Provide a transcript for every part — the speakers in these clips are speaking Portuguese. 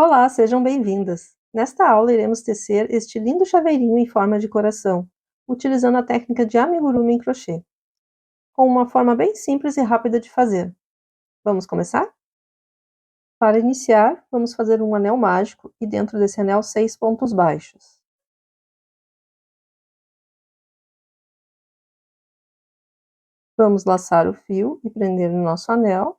Olá, sejam bem-vindas! Nesta aula iremos tecer este lindo chaveirinho em forma de coração, utilizando a técnica de amigurumi em crochê, com uma forma bem simples e rápida de fazer. Vamos começar? Para iniciar, vamos fazer um anel mágico e dentro desse anel 6 pontos baixos. Vamos laçar o fio e prender no nosso anel,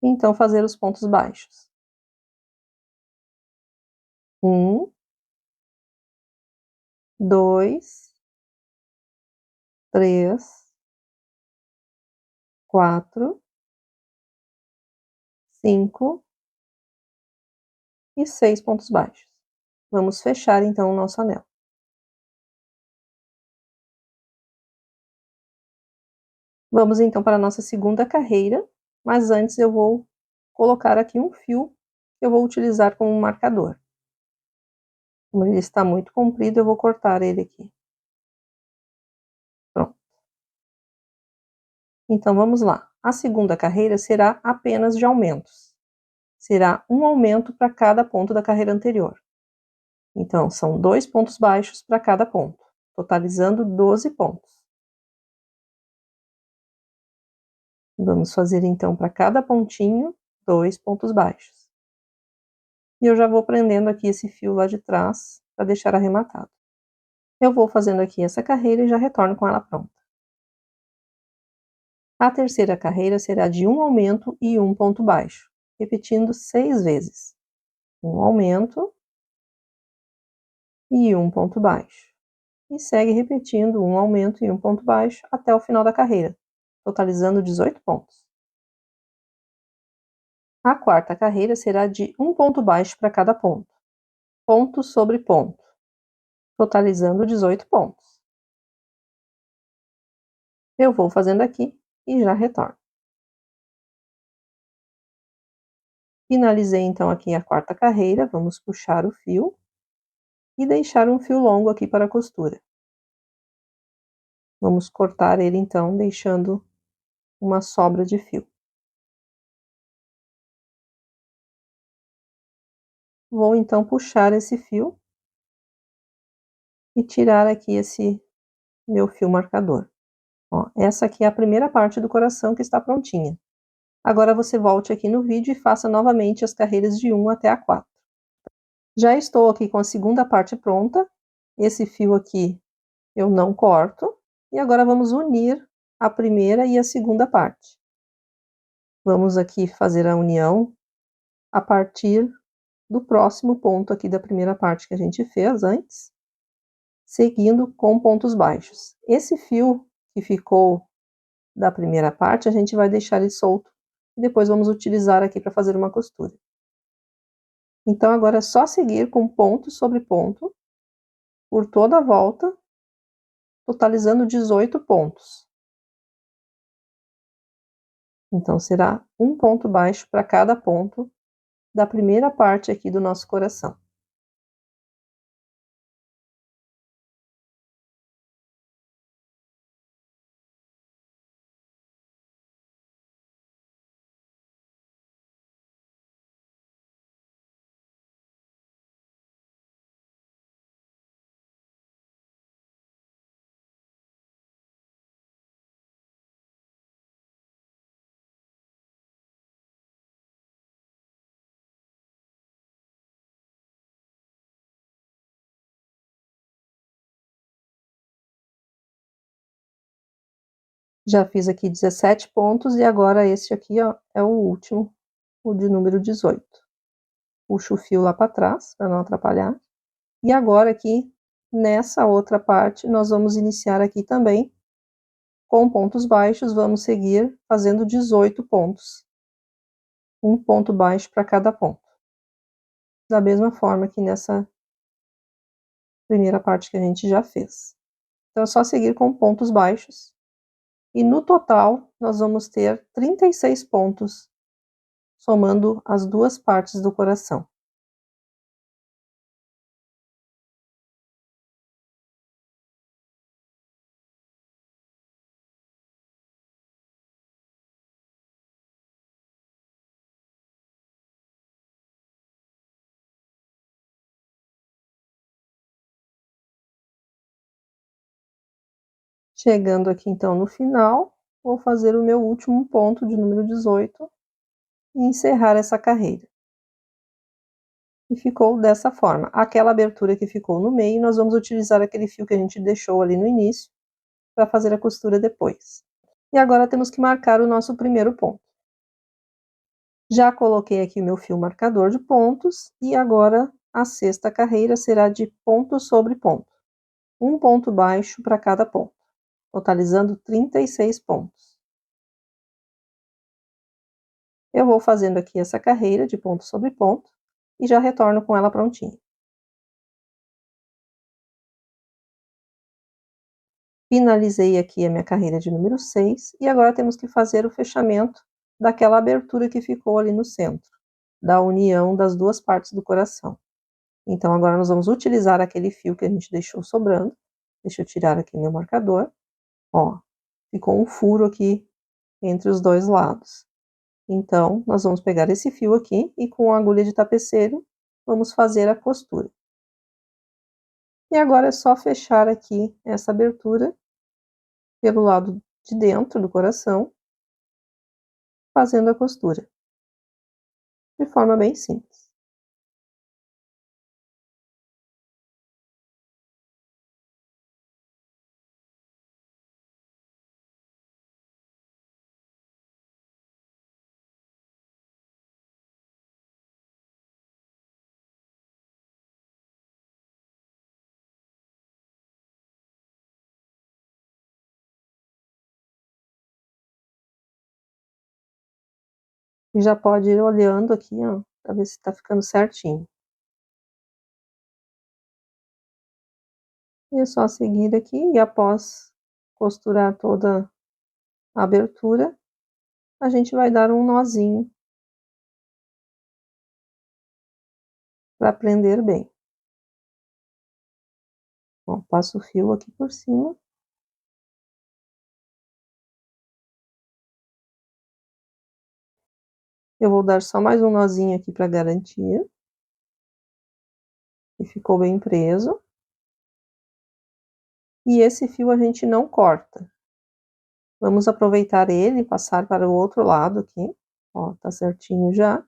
e então fazer os pontos baixos. 1, 2, 3, 4, 5 e 6 pontos baixos. Vamos fechar então o nosso anel. Vamos então para a nossa segunda carreira, mas antes eu vou colocar aqui um fio que eu vou utilizar como marcador. Como ele está muito comprido, eu vou cortar ele aqui. Pronto. Então vamos lá. A segunda carreira será apenas de aumentos. Será um aumento para cada ponto da carreira anterior. Então são 2 pontos baixos para cada ponto, totalizando 12 pontos. Vamos fazer então para cada pontinho 2 pontos baixos. E eu já vou prendendo aqui esse fio lá de trás para deixar arrematado. Eu vou fazendo aqui essa carreira e já retorno com ela pronta. A terceira carreira será de um aumento e um ponto baixo, repetindo 6 vezes. Um aumento e um ponto baixo. E segue repetindo um aumento e um ponto baixo até o final da carreira, totalizando 18 pontos. A quarta carreira será de um ponto baixo para cada ponto, ponto sobre ponto, totalizando 18 pontos. Eu vou fazendo aqui e já retorno. Finalizei então aqui a quarta carreira, vamos puxar o fio e deixar um fio longo aqui para a costura. Vamos cortar ele então, deixando uma sobra de fio. Vou então puxar esse fio e tirar aqui esse meu fio marcador. Ó, essa aqui é a primeira parte do coração que está prontinha. Agora você volte aqui no vídeo e faça novamente as carreiras de 1 até a 4. Já estou aqui com a segunda parte pronta. Esse fio aqui eu não corto. E agora vamos unir a primeira e a segunda parte. Vamos aqui fazer a união a partir do próximo ponto aqui da primeira parte que a gente fez antes, seguindo com pontos baixos. Esse fio que ficou da primeira parte, a gente vai deixar ele solto e depois vamos utilizar aqui para fazer uma costura. Então agora é só seguir com ponto sobre ponto por toda a volta, totalizando 18 pontos. Então será um ponto baixo para cada ponto da primeira parte aqui do nosso coração. Já fiz aqui 17 pontos e agora este aqui, ó, é o último, o de número 18. Puxo o fio lá para trás, para não atrapalhar. E agora aqui, nessa outra parte, nós vamos iniciar aqui também com pontos baixos, vamos seguir fazendo 18 pontos. Um ponto baixo para cada ponto. Da mesma forma que nessa primeira parte que a gente já fez. Então é só seguir com pontos baixos. E no total, nós vamos ter 36 pontos, somando as duas partes do coração. Chegando aqui então no final, vou fazer o meu último ponto de número 18 e encerrar essa carreira. E ficou dessa forma. Aquela abertura que ficou no meio, nós vamos utilizar aquele fio que a gente deixou ali no início para fazer a costura depois. E agora temos que marcar o nosso primeiro ponto. Já coloquei aqui o meu fio marcador de pontos e agora a sexta carreira será de ponto sobre ponto. Um ponto baixo para cada ponto, totalizando 36 pontos. Eu vou fazendo aqui essa carreira de ponto sobre ponto e já retorno com ela prontinha. Finalizei aqui a minha carreira de número 6 e agora temos que fazer o fechamento daquela abertura que ficou ali no centro, da união das duas partes do coração. Então agora nós vamos utilizar aquele fio que a gente deixou sobrando. Deixa eu tirar aqui meu marcador. Ó, ficou um furo aqui entre os dois lados. Então, nós vamos pegar esse fio aqui e com a agulha de tapeceiro, vamos fazer a costura. E agora é só fechar aqui essa abertura pelo lado de dentro do coração, fazendo a costura. De forma bem simples. E já pode ir olhando aqui, ó, para ver se tá ficando certinho. E é só seguir aqui e após costurar toda a abertura, a gente vai dar um nozinho para prender bem. Ó, passo o fio aqui por cima. Eu vou dar só mais um nozinho aqui para garantir. E ficou bem preso. E esse fio a gente não corta. Vamos aproveitar ele e passar para o outro lado aqui. Ó, tá certinho já.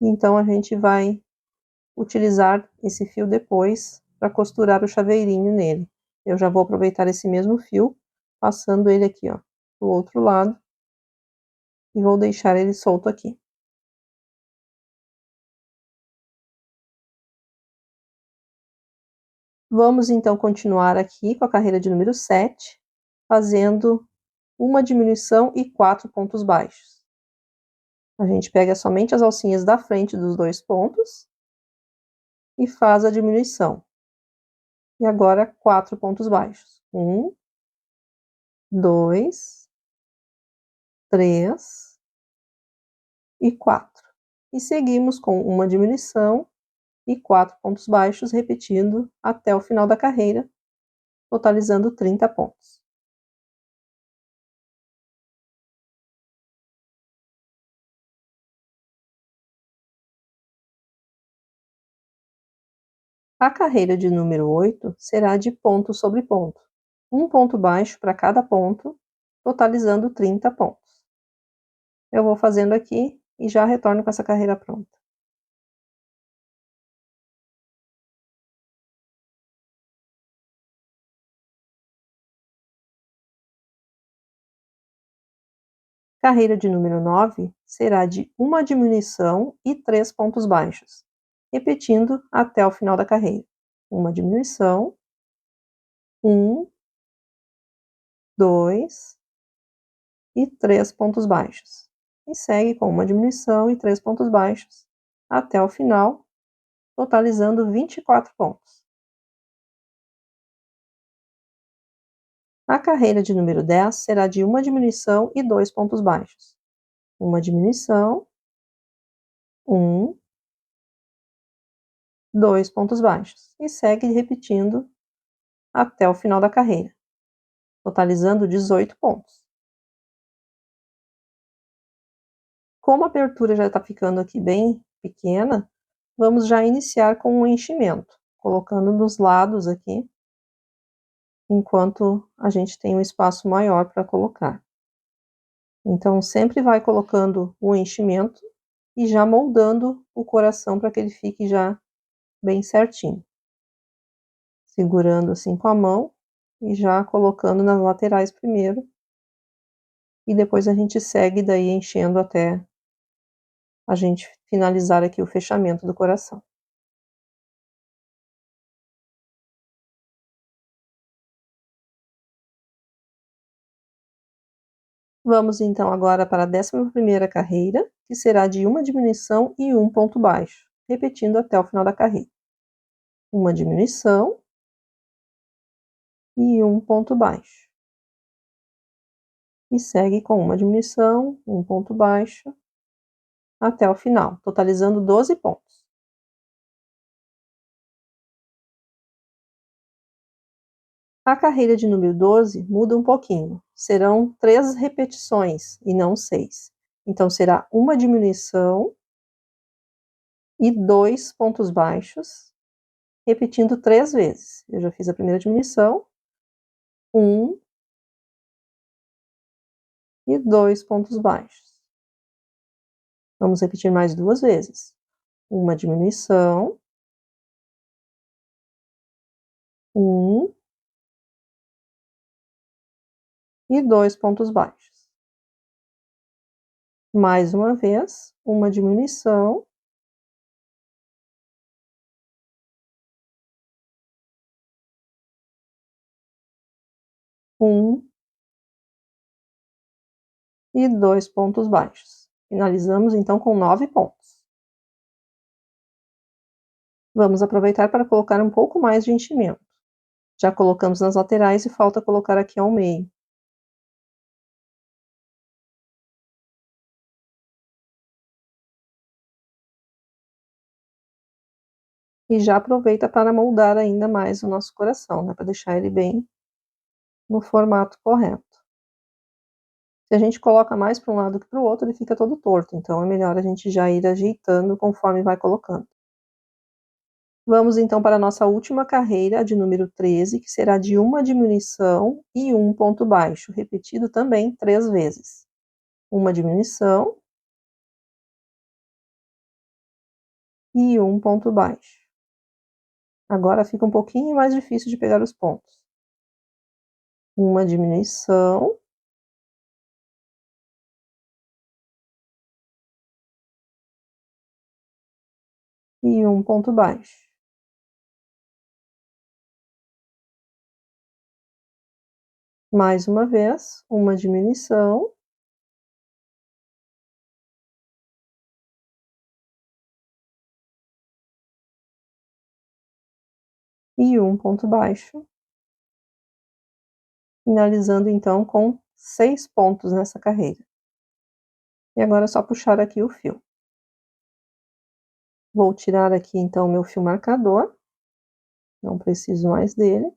Então, a gente vai utilizar esse fio depois para costurar o chaveirinho nele. Eu já vou aproveitar esse mesmo fio, passando ele aqui, ó, do outro lado. E vou deixar ele solto aqui. Vamos então continuar aqui com a carreira de número 7, fazendo uma diminuição e 4 pontos baixos. A gente pega somente as alcinhas da frente dos dois pontos e faz a diminuição. E agora 4 pontos baixos. 1, 2, 3 e 4. E seguimos com uma diminuição e 4 pontos baixos, repetindo até o final da carreira, totalizando 30 pontos. A carreira de número 8 será de ponto sobre ponto. Um ponto baixo para cada ponto, totalizando 30 pontos. Eu vou fazendo aqui e já retorno com essa carreira pronta. Carreira de número 9 será de uma diminuição e 3 pontos baixos, repetindo até o final da carreira. Uma diminuição, 1, 2 e 3 pontos baixos. E segue com uma diminuição e 3 pontos baixos até o final, totalizando 24 pontos. A carreira de número 10 será de uma diminuição e 2 pontos baixos. Uma diminuição, 1, 2 pontos baixos. E segue repetindo até o final da carreira, totalizando 18 pontos. Como a abertura já está ficando aqui bem pequena, vamos já iniciar com o enchimento, colocando nos lados aqui enquanto a gente tem um espaço maior para colocar. Então, sempre vai colocando o enchimento e já moldando o coração para que ele fique já bem certinho. Segurando assim com a mão e já colocando nas laterais primeiro. E depois a gente segue daí enchendo até a gente finalizar aqui o fechamento do coração. Vamos então agora para a 11ª carreira, que será de uma diminuição e um ponto baixo, repetindo até o final da carreira. Uma diminuição e um ponto baixo. E segue com uma diminuição, um ponto baixo, até o final, totalizando 12 pontos. A carreira de número 12 muda um pouquinho, serão 3 repetições e não 6. Então, será uma diminuição e 2 pontos baixos, repetindo 3 vezes. Eu já fiz a primeira diminuição, 1 e 2 pontos baixos. Vamos repetir mais 2 vezes. Uma diminuição, 1 e 2 pontos baixos. Mais uma vez, uma diminuição, 1 e 2 pontos baixos. Finalizamos então com 9 pontos. Vamos aproveitar para colocar um pouco mais de enchimento. Já colocamos nas laterais e falta colocar aqui ao meio. E já aproveita para moldar ainda mais o nosso coração, né, para deixar ele bem no formato correto. Se a gente coloca mais para um lado que para o outro, ele fica todo torto, então é melhor a gente já ir ajeitando conforme vai colocando. Vamos então para a nossa última carreira, a de número 13, que será de uma diminuição e um ponto baixo, repetido também 3 vezes. Uma diminuição e um ponto baixo. Agora fica um pouquinho mais difícil de pegar os pontos. Uma diminuição e um ponto baixo. Mais uma vez, uma diminuição e um ponto baixo, finalizando então com 6 pontos nessa carreira. E agora é só puxar aqui o fio. Vou tirar aqui então o meu fio marcador, não preciso mais dele,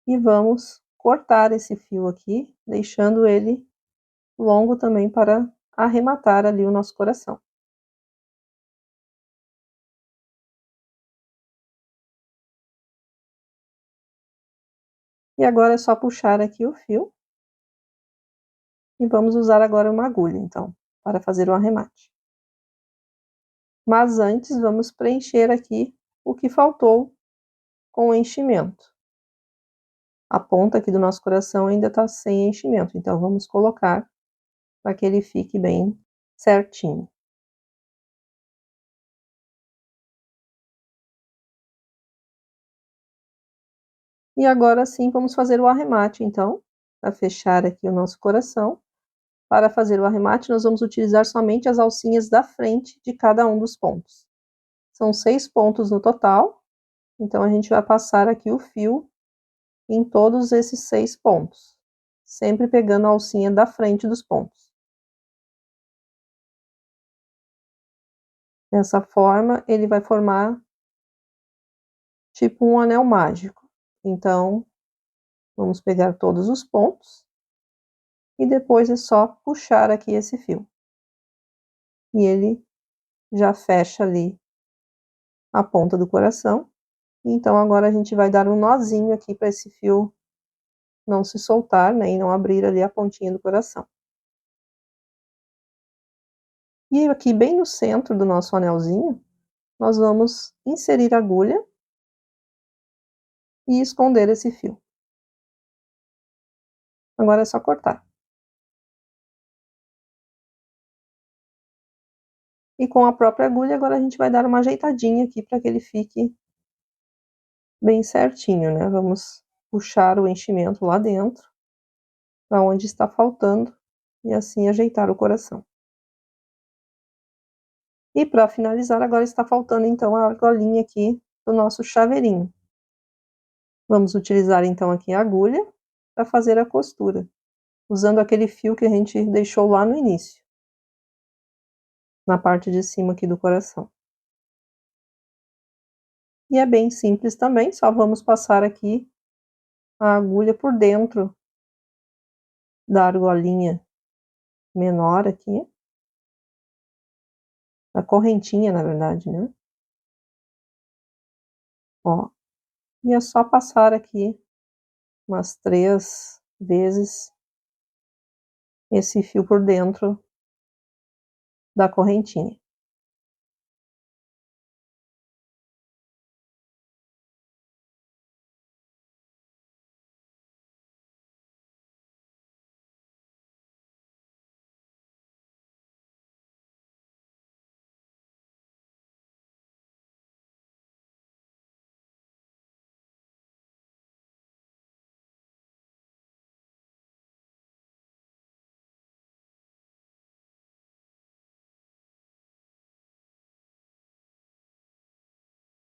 e vamos cortar esse fio aqui, deixando ele longo também para arrematar ali o nosso coração. E agora é só puxar aqui o fio. E vamos usar agora uma agulha, então, para fazer o arremate. Mas antes, vamos preencher aqui o que faltou com o enchimento. A ponta aqui do nosso coração ainda está sem enchimento, então vamos colocar para que ele fique bem certinho. E agora sim, vamos fazer o arremate, então, para fechar aqui o nosso coração. Para fazer o arremate, nós vamos utilizar somente as alcinhas da frente de cada um dos pontos. São 6 pontos no total, então a gente vai passar aqui o fio em todos esses 6 pontos, sempre pegando a alcinha da frente dos pontos. Dessa forma, ele vai formar tipo um anel mágico. Então, vamos pegar todos os pontos e depois é só puxar aqui esse fio. E ele já fecha ali a ponta do coração Então agora a gente vai dar um nozinho aqui para esse fio não se soltar, né, e não abrir ali a pontinha do coração. E aqui bem no centro do nosso anelzinho, nós vamos inserir a agulha e esconder esse fio. Agora é só cortar. E com a própria agulha, agora a gente vai dar uma ajeitadinha aqui para que ele fique bem certinho, né? Vamos puxar o enchimento lá dentro, para onde está faltando, e assim ajeitar o coração. E para finalizar, agora está faltando então a argolinha aqui do nosso chaveirinho. Vamos utilizar então aqui a agulha para fazer a costura, usando aquele fio que a gente deixou lá no início, na parte de cima aqui do coração. E é bem simples também, só vamos passar aqui a agulha por dentro da argolinha menor aqui, a correntinha na verdade, né? Ó, e é só passar aqui umas 3 vezes esse fio por dentro da correntinha.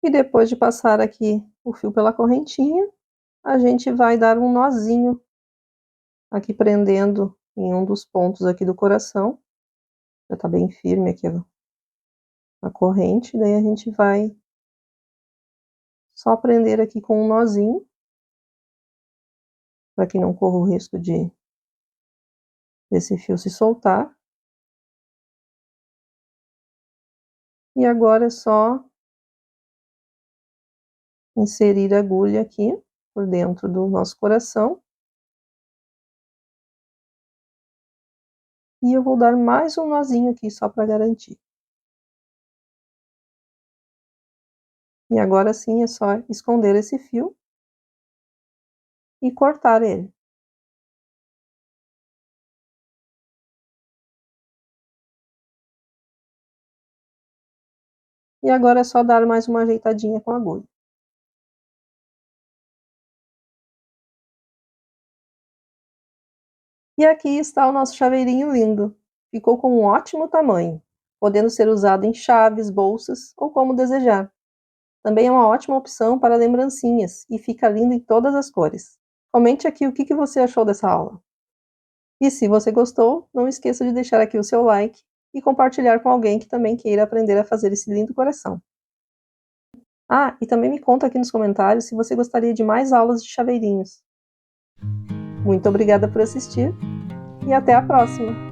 E depois de passar aqui o fio pela correntinha, a gente vai dar um nozinho aqui prendendo em um dos pontos aqui do coração. Já tá bem firme aqui a corrente, daí a gente vai só prender aqui com um nozinho, para que não corra o risco desse fio se soltar. E agora é só inserir a agulha aqui por dentro do nosso coração. E eu vou dar mais um nozinho aqui só para garantir. E agora sim é só esconder esse fio e cortar ele. E agora é só dar mais uma ajeitadinha com a agulha. E aqui está o nosso chaveirinho lindo. Ficou com um ótimo tamanho, podendo ser usado em chaves, bolsas ou como desejar. Também é uma ótima opção para lembrancinhas e fica lindo em todas as cores. Comente aqui o que você achou dessa aula. E se você gostou, não esqueça de deixar aqui o seu like e compartilhar com alguém que também queira aprender a fazer esse lindo coração. Ah, e também me conta aqui nos comentários se você gostaria de mais aulas de chaveirinhos. Muito obrigada por assistir e até a próxima!